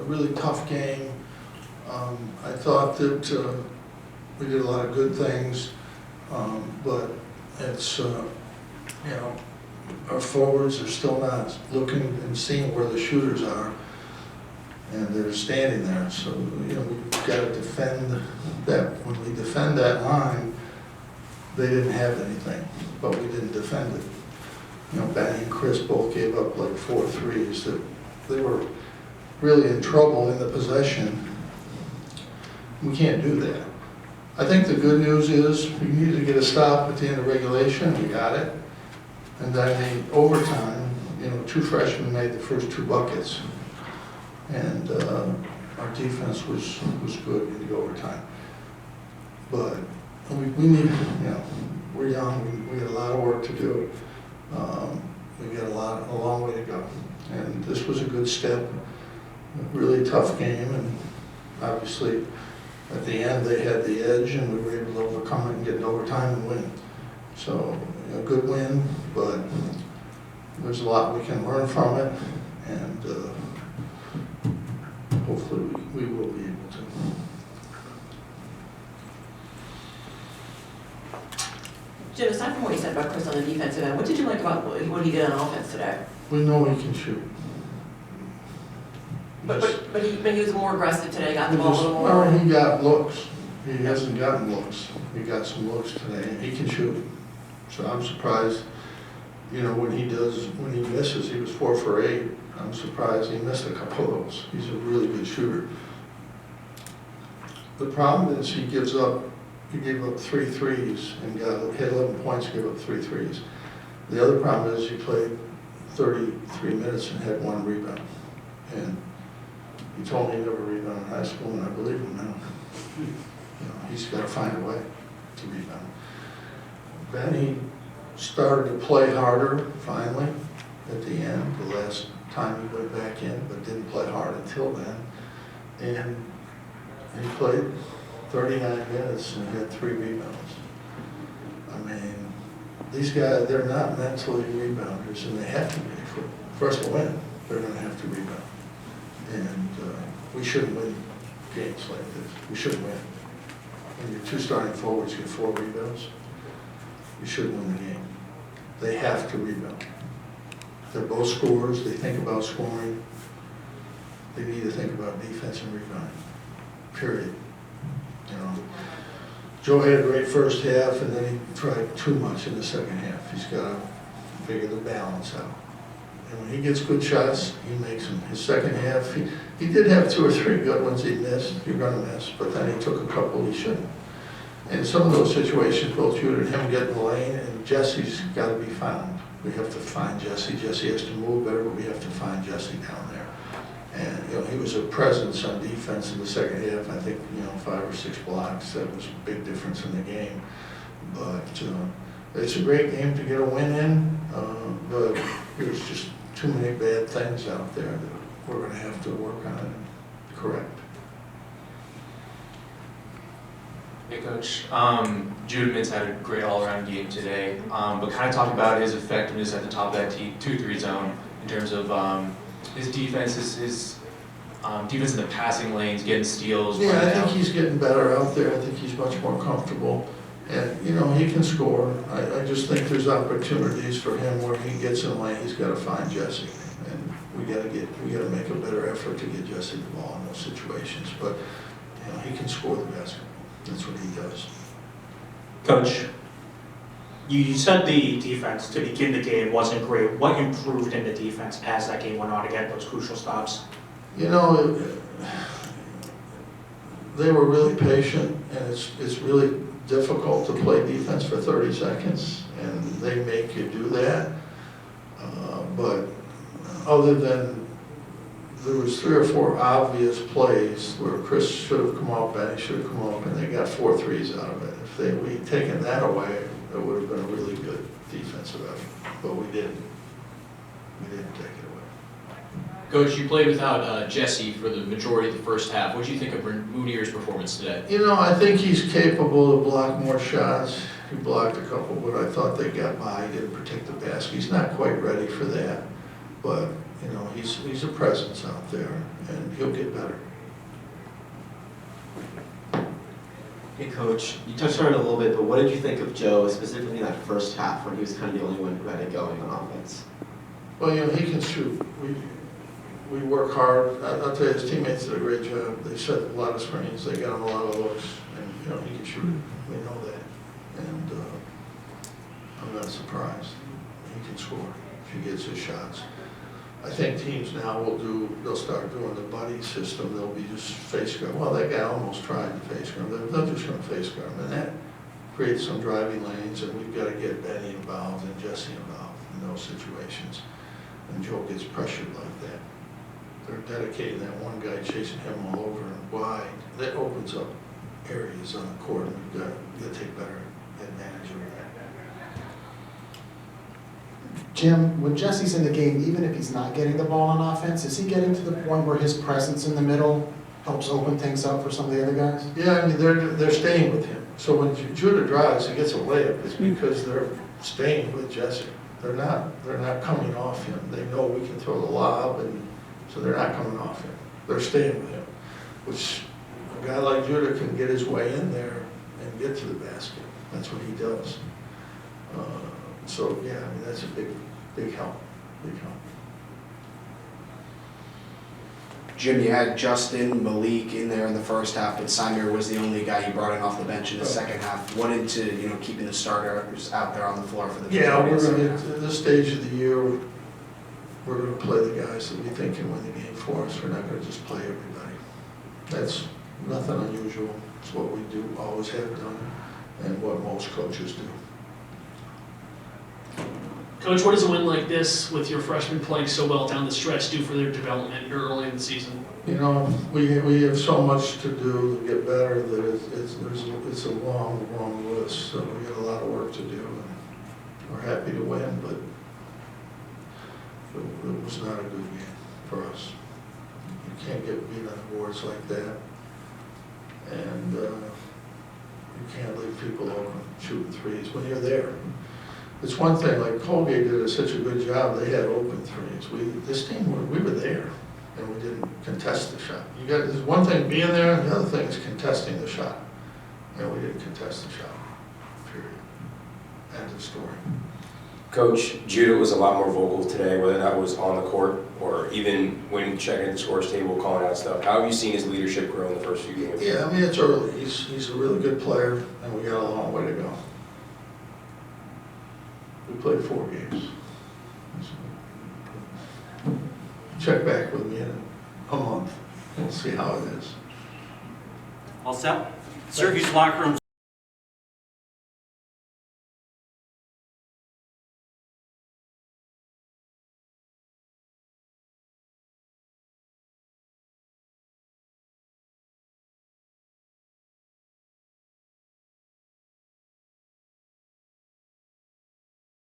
really tough game. I thought that we did a lot of good things, but it's, you know, our forwards are still not looking and seeing where the shooters are, and they're standing there. So, you know, we've got to defend that. When we defend that line, they didn't have anything, but we didn't defend it. You know, Benny and Chris both gave up like 4 threes. That they were really in trouble in the possession. We can't do that. I think the good news is we needed to get a stop at the end of regulation. We got it. And then the overtime, you know, 2 freshmen made the first 2 buckets. And our defense was good in the overtime. But we need, you know, we're young, we got a lot of work to do. We got a long way to go. And this was a good step, a really tough game, and obviously at the end they had the edge and we were able to overcome it and get in overtime and win. So a good win, but there's a lot we can learn from it, and hopefully we will be able to. Jim, aside from what you said about Chris on the defensive end, what did you like about what he did on offense today? We know he can shoot. But he was more aggressive today, got the ball a little more. Well, he got looks. He hasn't gotten looks. He got some looks today, and he can shoot. So I'm surprised, you know, when he misses, he was 4 for 8. I'm surprised he missed a couple of those. He's a really good shooter. The problem is he gave up 3 threes and had 11 points, gave up 3 threes. The other problem is he played 33 minutes and had 1 rebound. And he told me he never rebounded in high school, and I believe him now. You know, he's got to find a way to rebound. Then he started to play harder, finally, at the end, the last time he went back in, but didn't play hard until then. And he played 39 minutes and had 3 rebounds. I mean, these guys, they're not mentally rebounders, and they have to be. For us to win, they're going to have to rebound. And we shouldn't win games like this. We shouldn't win. When your 2 starting forwards get 4 rebounds, you shouldn't win the game. They have to rebound. They're both scorers. They think about scoring. They need to think about defense and rebounding. Period. You know, Joe had a great first half, and then he tried too much in the second half. He's got to figure the balance out. And when he gets good shots, he makes them. His second half, he did have 2 or 3 good ones he missed. You're going to miss, but then he took a couple he shouldn't. And some of those situations, both you and him get in the lane, and Jesse's got to be found. We have to find Jesse. Jesse has to move better, but we have to find Jesse down there. And, you know, he was a presence on defense in the second half. I think, you know, 5 or 6 blocks. That was a big difference in the game. But it's a great game to get a win in, but there's just too many bad things out there that we're going to have to work on and correct. Hey, Coach. Judemans had a great all-around game today, but kind of talk about his effectiveness at the top of that 2-3 zone in terms of his defense, his defense in the passing lanes, getting steals. Yeah, I think he's getting better out there. I think he's much more comfortable. And, you know, he can score. I just think there's opportunities for him where he gets in the lane. He's got to find Jesse. And we got to make a better effort to get Jesse the ball in those situations. But, you know, he can score the basketball. That's what he does. Coach, you said the defense to begin the game wasn't great. What improved in the defense as that game went on to get those crucial stops? You know, they were really patient, and it's really difficult to play defense for 30 seconds, and they make you do that. But other than there was 3 or 4 obvious plays where Chris should have come up, Benny should have come up, and they got 4 threes out of it. If we'd taken that away, it would have been a really good defensive effort, but we didn't. We didn't take it away. Coach, you played without Jesse for the majority of the first half. What do you think of Moonier's performance today? You know, I think he's capable to block more shots. He blocked a couple, but I thought they got by. He didn't protect the basket. He's not quite ready for that. But, you know, he's a presence out there, and he'll get better. Hey, Coach, you touched on it a little bit, but what did you think of Joe, specifically in that first half when he was kind of the only one who had it going on offense? Well, you know, he can shoot. We work hard. I'll tell you, his teammates did a great job. They set a lot of screens. They got him a lot of looks, and, you know, he can shoot. We know that. And I'm not surprised. He can score if he gets his shots. I think teams now they'll start doing the buddy system. They'll be just face guard. Well, that guy almost tried to face guard. They're just going to face guard him. And that creates some driving lanes, and we've got to get Benny involved and Jesse involved in those situations. And Joe gets pressured like that. They're dedicating that one guy, chasing him all over and wide. That opens up areas on the court, and we've got to take better advantage of that. Jim, when Jesse's in the game, even if he's not getting the ball on offense, is he getting to the point where his presence in the middle helps open things up for some of the other guys? Yeah, I mean, they're staying with him. So when Judah drives, he gets a layup. It's because they're staying with Jesse. They're not coming off him. They know we can throw the lob, and so they're not coming off him. They're staying with him, which a guy like Judah can get his way in there and get to the basket. That's what he does. So yeah, I mean, that's a big help. Big help. Jim, you had Justin, Malik in there in the first half, but Samir was the only guy you brought in off the bench in the second half. What into keeping the starters out there on the floor for the Yeah, majority we're of the going second to, half? at this stage of the year, we're going to play the guys that we think can win the game for us. We're not going to just play everybody. That's nothing unusual. It's what we do, always have done, and what most coaches do. Coach, what does a win like this, with your freshmen playing so well down the stretch, do for their development early in the season? You know, we have so much to do to get better that it's a long list. So we got a lot of work to do, and we're happy to win, but it was not a good game for us. You can't get beat on boards like that, and you can't leave people open shooting threes when you're there. It's one thing, like Colgate did such a good job, they had open threes. This team, we were there, and we didn't contest the shot. There's one thing being there, and the other thing is contesting the shot. And we didn't contest the shot, period. End of story. Coach, Judah was a lot more vocal today, whether that was on the court or even when checking the scores table, calling out stuff. How have you seen his leadership grow in the first few games? Yeah, I mean, it's early. He's a really good player, and we got a long way to go. We played 4 games. Check back with me in a month. We'll see how it is. All set? Syracuse locker room